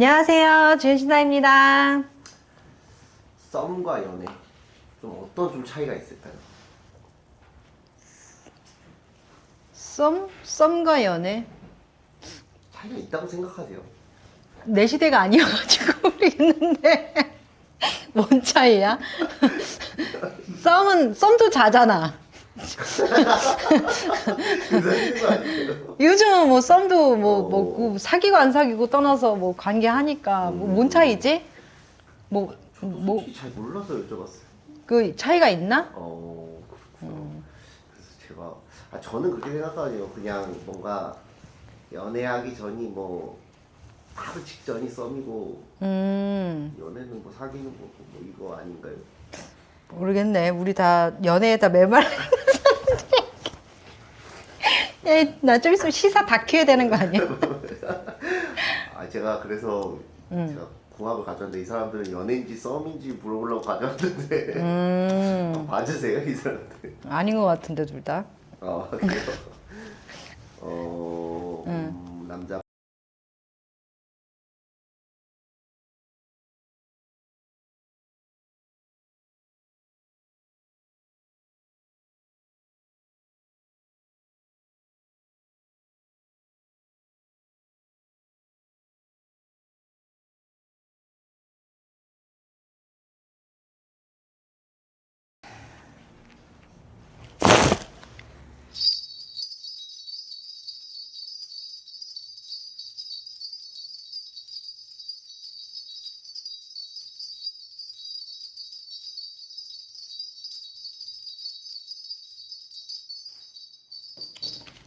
안녕하세요. 주현신아입니다. 썸과 연애 좀 어떤 좀 차이가 있을까요? 썸과 연애. 차이가 있다고 생각하세요? 내 시대가 아니어가지고 모르겠는데. 뭔 차이야? 썸도 자잖아. 요즘은 뭐 썸도 뭐 사귀고 안 사귀고 떠나서 뭐 관계하니까 뭔 차이지? 솔직히 잘 몰라서 여쭤봤어요. 그 차이가 있나? 그렇구나. 그래서 제가 저는 그렇게 생각하거든요. 그냥 뭔가 연애하기 전이 뭐 바로 직전이 썸이고 연애는 뭐 사귀는 거고 뭐 이거 아닌가요? 모르겠네. 우리 다 연애에다 매말. 나 좀 있으면 시사 다큐 해야 되는 거 아니야? 제가 그래서 제가 궁합을 가져왔는데 이 사람들은 연애인지 썸인지 물어보려고 가져왔는데 봐주세요 이 사람들. 아닌 것 같은데 둘 다. 그래요? 남자.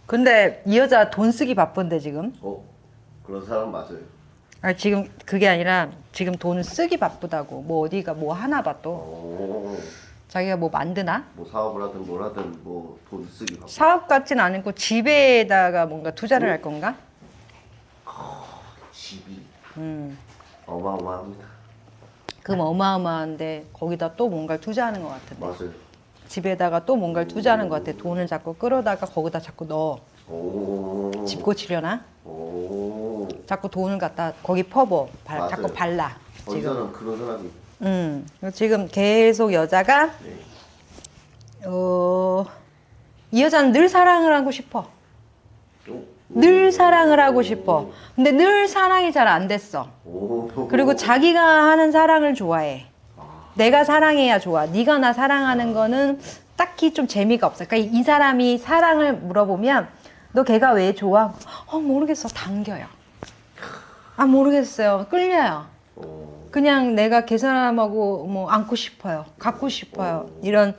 근데 이 여자 돈 쓰기 바쁜데 지금? 그런 사람 맞아요. 지금 그게 아니라 지금 돈을 쓰기 바쁘다고. 뭐 어디가 뭐 하나 봐 또. 자기가 뭐 만드나? 뭐 사업을 하든 뭘 하든 뭐 돈 쓰기 바빠. 사업 같진 않고 집에다가 뭔가 투자를 할 건가? 집이 어마어마합니다. 그럼 어마어마한데 거기다 또 뭔가를 투자하는 것 같은데. 맞아요. 집에다가 또 뭔가를 투자하는 것 같아. 돈을 자꾸 끌어다가 거기다 자꾸 넣어. 집 고치려나? 자꾸 돈을 갖다 거기 퍼버. 맞아요. 자꾸 발라. 어디서는 그런 사람이. 지금 계속 여자가 네. 이 여자는 늘 사랑을 하고 싶어. 늘 사랑을 하고 싶어. 근데 늘 사랑이 잘 안 됐어. 그리고 자기가 하는 사랑을 좋아해. 내가 사랑해야 좋아. 네가 나 사랑하는 거는 딱히 좀 재미가 없어. 그러니까 이 사람이 사랑을 물어보면 너 걔가 왜 좋아? 모르겠어. 당겨요. 모르겠어요. 끌려요. 그냥 내가 걔 사람하고 뭐 안고 싶어요. 갖고 싶어요. 이런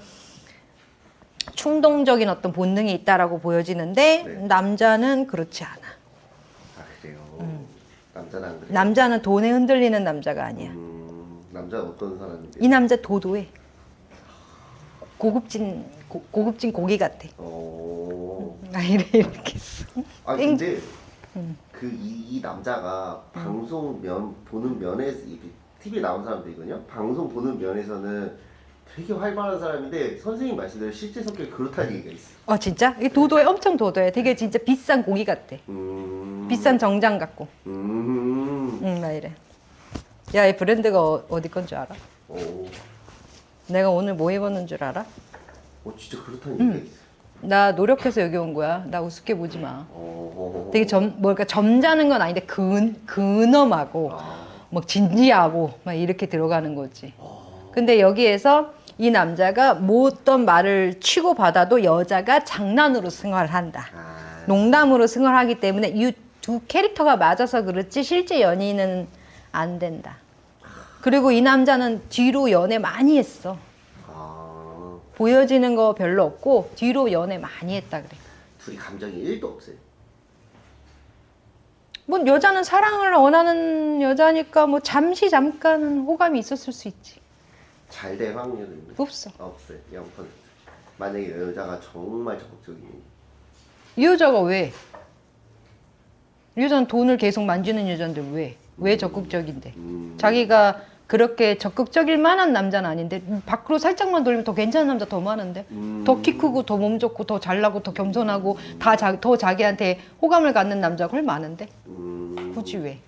충동적인 어떤 본능이 있다라고 보여지는데 네. 남자는 그렇지 않아. 그래요. 남자는 안 그래요. 남자는 돈에 흔들리는 남자가 아니야. 남자 어떤 사람인데? 이 남자 도도해. 고급진 고기 같아. 이렇게 했어. 근데 이 남자가 방송 보는 면에서 TV에 나온 사람들이거든요. 방송 보는 면에서는 되게 활발한 사람인데 선생님 말씀대로 실제 성격이 그렇다는 얘기가 있어요. 진짜? 이 도도해. 엄청 도도해. 되게 진짜 비싼 고기 같아. 비싼 정장 같고. 나 이래. 야, 이 브랜드가 어디 건 줄 알아? 내가 오늘 뭐 입었는 줄 알아? 진짜 그렇다는 얘기가 있어요. 나 노력해서 여기 온 거야. 나 우습게 보지 마. 되게 점잖은 건 아닌데 근엄하고 막 진지하고 막 이렇게 들어가는 거지. 근데 여기에서 이 남자가 뭐 어떤 말을 치고 받아도 여자가 장난으로 승화를 한다. 농담으로 승화를 하기 때문에 이 두 캐릭터가 맞아서 그렇지 실제 연인은 안 된다. 그리고 이 남자는 뒤로 연애 많이 했어. 보여지는 거 별로 없고 뒤로 연애 많이 했다 그래. 둘이 감정이 1도 없어요. 뭐 여자는 사랑을 원하는 여자니까 뭐 잠깐은 호감이 있었을 수 있지. 잘 될 확률은 없어. 없어요. 0%. 만약에 여자가 정말 적극적이면. 이 여자가 왜? 이 여자는 돈을 계속 만지는 여자인데 왜? 왜 적극적인데? 자기가 그렇게 적극적일 만한 남자는 아닌데 밖으로 살짝만 돌리면 더 괜찮은 남자 더 많은데 더 키 크고 더 몸 좋고 더 잘나고 더 겸손하고 더 자기한테 호감을 갖는 남자가 훨 많은데 굳이 왜?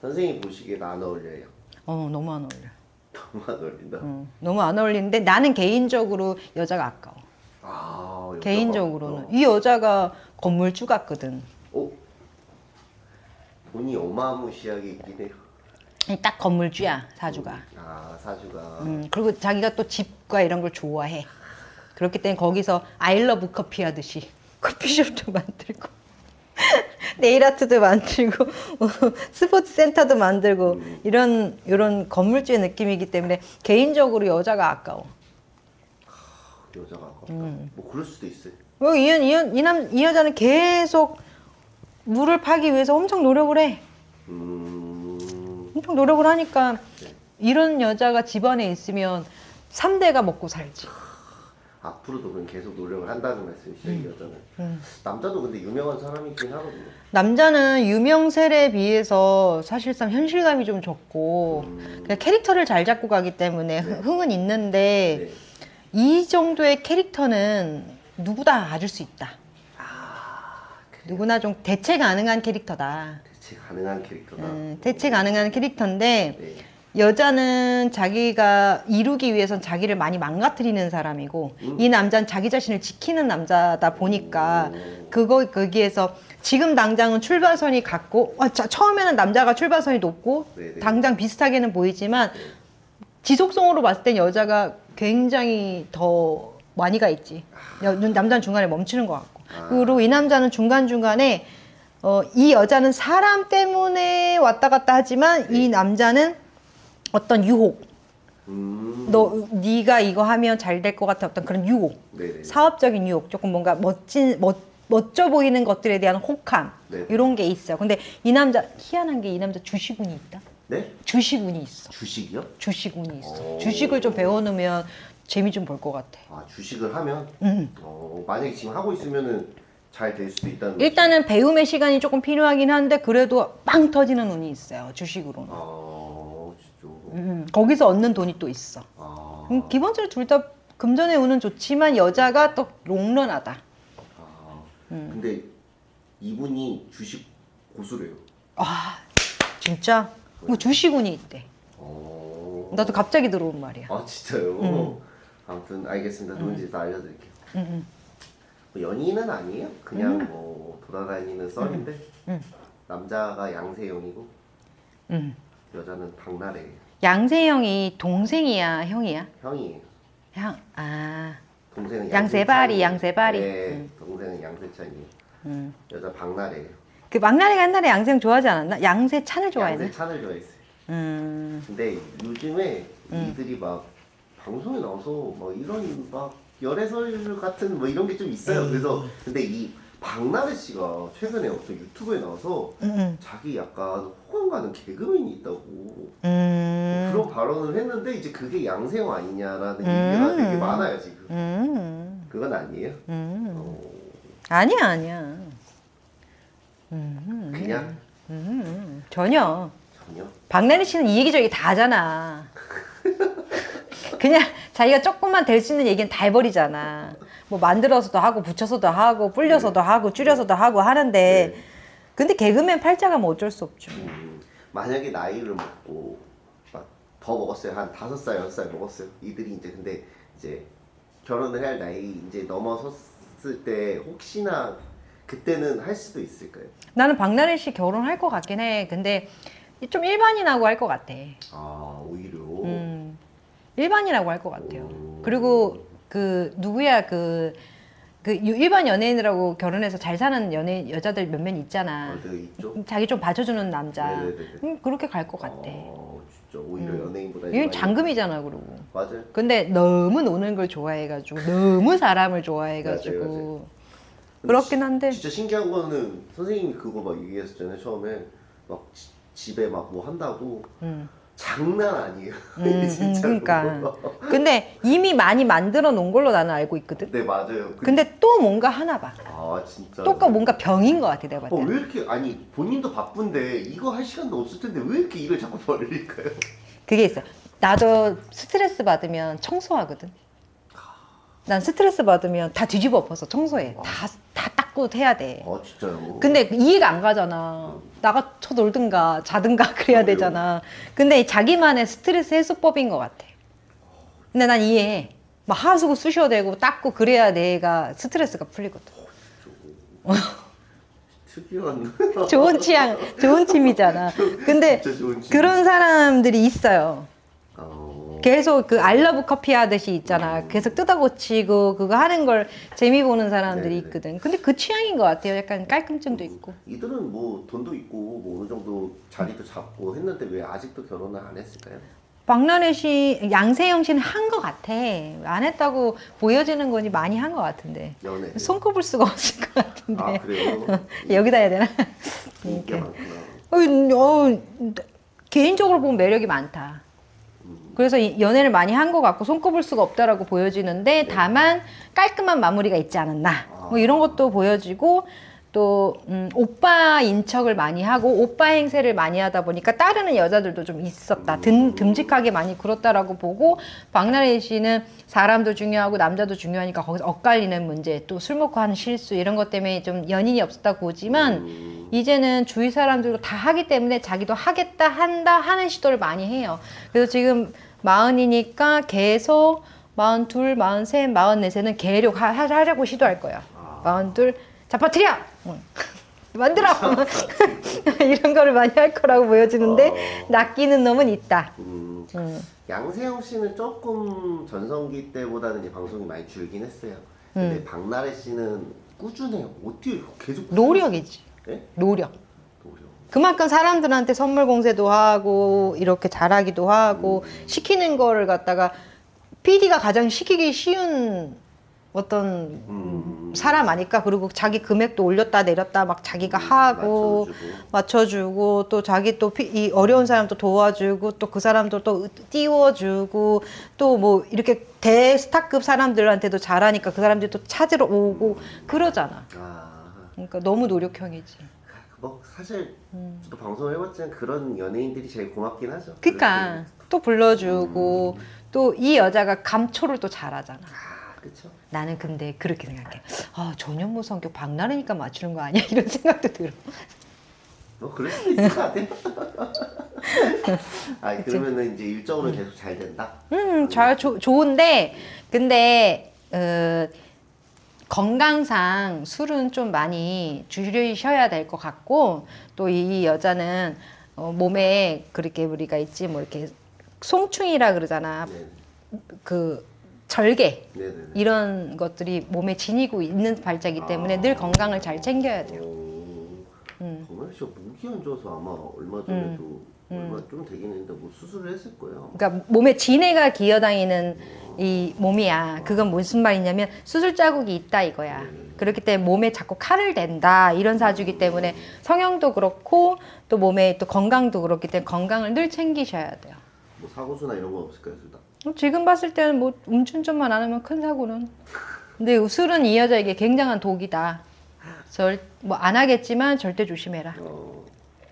선생님 보시기에는 안 어울려요. 너무 안 어울려. 너무 안 어울린다. 너무 안 어울리는데 나는 개인적으로 여자가 아까워. 아, 여자가 개인적으로는. 없어. 이 여자가 건물주 같거든. 어? 돈이 어마무시하게 있긴 해요. 딱 건물주야, 사주가. 아, 사주가. 그리고 자기가 또 집과 이런 걸 좋아해. 그렇기 때문에 거기서 아이러브 커피 하듯이 커피숍도 만들고 네일아트도 만들고 스포츠 센터도 만들고 이런 건물주의 느낌이기 때문에 개인적으로 여자가 아까워. 여자가 아깝다. 뭐 그럴 수도 있어요. 이 여자는 계속 물을 파기 위해서 엄청 노력을 해. 엄청 노력을 하니까 네. 이런 여자가 집안에 있으면 3대가 먹고 살지. 앞으로도 그럼 계속 노력을 한다는 말씀이시죠, 이 여자는. 남자도 근데 유명한 사람이긴 하거든요. 남자는 유명세에 비해서 사실상 현실감이 좀 적고 그냥 캐릭터를 잘 잡고 가기 때문에 흥은 있는데 네. 이 정도의 캐릭터는 누구나 가질 수 있다. 누구나 좀 대체 가능한 캐릭터다. 대체 가능한 캐릭터다. 대체 가능한 캐릭터인데 네. 여자는 자기가 이루기 위해선 자기를 많이 망가뜨리는 사람이고 이 남자는 자기 자신을 지키는 남자다 보니까 거기에서 지금 당장은 출발선이 같고 처음에는 남자가 출발선이 높고 네네. 당장 비슷하게는 보이지만 지속성으로 봤을 땐 여자가 굉장히 더 많이 가 있지. 남자는 중간에 멈추는 것 같고 그리고 이 남자는 중간중간에 이 여자는 사람 때문에 왔다 갔다 하지만 이 남자는 어떤 유혹, 네가 이거 하면 잘 될 것 같아 어떤 그런 유혹, 네네. 사업적인 유혹, 조금 뭔가 멋져 보이는 것들에 대한 혹함 네. 이런 게 있어요. 근데 이 남자 희한한 게 이 남자 주식운이 있다. 네? 주식운이 있어. 주식이요? 주식운이 있어. 오. 주식을 좀 배워놓으면 재미 좀 볼 것 같아. 아, 주식을 하면? 만약에 지금 하고 있으면은 잘 될 수도 있다는 일단은 배움의 시간이 조금 필요하긴 한데 그래도 빵 터지는 운이 있어요. 주식으로는. 진짜. 거기서 얻는 돈이 또 있어. 기본적으로 둘 다 금전의 운은 좋지만 여자가 또 롱런하다. 근데 이분이 주식 고수래요. 아 진짜? 뭐 주식운이 있대. 나도 갑자기 들어온 말이야. 아, 진짜요? 아무튼 알겠습니다. 누군지 다 알려드릴게요. 뭐 연인은 아니에요. 그냥 뭐 돌아다니는 썰인데 남자가 양세형이고 여자는 박나래예요. 양세형이 동생이야, 형이야? 형이에요. 형, 아. 동생은 양세바리, 양세찬이에요. 양세바리. 네, 동생은 양세찬이에요. 여자 박나래예요. 그 막나래가 옛날에 양세형 좋아하지 않았나? 양세찬을 좋아했나? 양세찬을 좋아했어요. 근데 요즘에 이들이 막 방송에 나와서 막 이런 막 열애설 같은 뭐 이런 게 좀 있어요. 그래서 근데 이 박나래 씨가 최근에 어떤 유튜브에 나와서 자기 약간 호감 가는 개그맨이 있다고 그런 발언을 했는데 이제 그게 양세형 아니냐라는 얘기가 되게 많아요 지금. 그건 아니에요? 아니야. 그냥 전혀. 전혀. 박나래 씨는 이 얘기 저 얘기 다 하잖아. 그냥 자기가 조금만 될 수 있는 얘기는 다 해버리잖아. 뭐 만들어서도 하고 붙여서도 하고 불려서도 하고 줄여서도 하고 하는데 근데 개그맨 팔자가 뭐 어쩔 수 없죠. 만약에 나이를 먹고 막 더 먹었어요. 한 5살, 6살 먹었어요. 이들이 이제 근데 이제 결혼을 할 나이 이제 넘어섰을 때 혹시나 그때는 할 수도 있을까요? 나는 박나래 씨 결혼할 것 같긴 해. 근데 좀 일반인하고 할 것 같아. 아, 오히려. 일반이라고 할 것 같아요. 그리고 그 누구야 그 일반 연예인이라고 결혼해서 잘 사는 여자들 몇몇 있잖아. 있죠? 자기 좀 봐줘주는 남자. 네네네. 그렇게 갈 것 같아. 진짜 오히려 연예인보다 이건 장금이잖아 그러고. 맞아요. 근데 너무 노는 걸 좋아해가지고 너무 사람을 좋아해가지고 맞아요. 그렇긴 한데. 진짜 신기한 거는 선생님이 그거 막 얘기했었잖아요. 처음에 막 집에 막 뭐 한다고. 장난 아니에요. 진짜로. 그러니까. 근데 이미 많이 만들어 놓은 걸로 나는 알고 있거든. 네, 맞아요. 근데 또 뭔가 하나 봐. 아, 진짜. 또 뭔가 병인 것 같아, 내가 봤을 때. 왜 이렇게, 아니, 본인도 바쁜데 이거 할 시간도 없을 텐데 왜 이렇게 일을 자꾸 벌릴까요? 그게 있어. 나도 스트레스 받으면 청소하거든. 난 스트레스 받으면 다 뒤집어 엎어서 청소해. 다 닦고 해야 돼. 진짜요? 근데 이해가 안 가잖아. 나가서 놀든가 자든가 그래야 되잖아. 근데 자기만의 스트레스 해소법인 것 같아. 근데 난 이해해. 막 하수구 쑤셔대고 닦고 그래야 내가 스트레스가 풀리거든. 특이한. 좋은 취향, 좋은 취미잖아. 근데 진짜 좋은 취미. 그런 사람들이 있어요. 어, 계속 그 알러브 커피 하듯이 있잖아. 계속 뜯어고치고 그거 하는 걸 재미 보는 사람들이 네네네. 있거든. 근데 그 취향인 것 같아요. 약간 깔끔증도 있고. 이들은 뭐 돈도 있고 뭐 어느 정도 자리도 잡고 했는데 왜 아직도 결혼을 안 했을까요? 박나래 씨, 양세형 씨는 한 것 같아. 안 했다고 보여지는 거니 많이 한 것 같은데. 연애. 손꼽을 수가 없을 것 같은데. 아 그래요? 여기다 해야 되나? 인기가 많구나. 개인적으로 보면 매력이 많다. 그래서 연애를 많이 한 것 같고 손꼽을 수가 없다라고 보여지는데 다만 깔끔한 마무리가 있지 않았나. 뭐 이런 것도 보여지고 또 오빠인 척을 많이 하고 오빠 행세를 많이 하다 보니까 따르는 여자들도 좀 있었다. 듬직하게 많이 굴었다라고 보고 박나래 씨는 사람도 중요하고 남자도 중요하니까 거기서 엇갈리는 문제 또 술 먹고 하는 실수 이런 것 때문에 좀 연인이 없었다고 보지만 이제는 주위 사람들도 다 하기 때문에 자기도 하겠다 한다 하는 시도를 많이 해요. 그래서 지금 40이니까 계속 42, 43, 44세는 계속 하려고 시도할 거야. 42 자 버티려 만들어 이런 거를 많이 할 거라고 보여지는데 낚이는 놈은 있다. 양세형 씨는 조금 전성기 때보다는 이제 방송이 많이 줄긴 했어요. 근데 박나래 씨는 꾸준해요. 어떻게 계속 노력이지. 네? 노력. 노력. 그만큼 사람들한테 선물 공세도 하고 이렇게 잘하기도 하고 시키는 거를 갖다가 PD가 가장 시키기 쉬운 어떤 사람 아닐까. 그리고 자기 금액도 올렸다 내렸다 막 자기가 하고 맞춰주고 또 자기 또 이 어려운 사람도 도와주고 또 그 사람도 또 띄워주고 또 뭐 이렇게 대스타급 사람들한테도 잘하니까 그 사람들이 또 찾으러 오고 그러잖아. 그러니까 너무 노력형이지. 뭐 사실 저도 방송을 해봤지만 그런 연예인들이 제일 고맙긴 하죠. 그러니까 또 불러주고 또 이 여자가 감초를 또 잘하잖아. 그렇죠. 나는 근데 그렇게 생각해. 아 전현무 성격 박나래니까 맞추는 거 아니야? 이런 생각도 들어. 뭐 그럴 수도 있을 것 같아. 아 그러면은 이제 일적으로 계속 잘 된다. 좋은데 근데 건강상 술은 좀 많이 줄이셔야 될 것 같고 또 이 여자는 몸에 그렇게 우리가 있지 뭐 이렇게 송충이라 그러잖아. 네. 그 절개 네네네. 이런 것들이 몸에 지니고 있는 발자기 때문에 늘 건강을 잘 챙겨야 돼요. 정말 저 목이 안 좋아서 아마 얼마 전에도 얼마 좀 되긴 했는데 뭐 수술을 했을 거예요. 그러니까 몸에 진해가 기어다니는 이 몸이야. 그건 무슨 말이냐면 수술 자국이 있다 이거야. 그렇기 때문에 몸에 자꾸 칼을 댄다 이런 사주기 때문에 성형도 그렇고 또 몸에 또 건강도 그렇기 때문에 건강을 늘 챙기셔야 돼요. 뭐 사고수나 이런 거 없을까요, 둘 다? 지금 봤을 때는 뭐 음주운전만 안 하면 큰 사고는. 근데 술은 이 여자에게 굉장한 독이다. 뭐 안 하겠지만 절대 조심해라.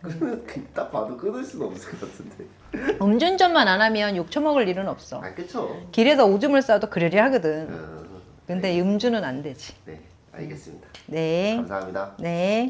그러면 딱 봐도 끊을 수는 없을 것 같은데. 음주운전만 안 하면 욕 처먹을 일은 없어. 아, 그쵸? 길에서 오줌을 싸도 그러리 하거든. 근데 음주는 안 되지. 네, 알겠습니다. 네. 감사합니다. 네.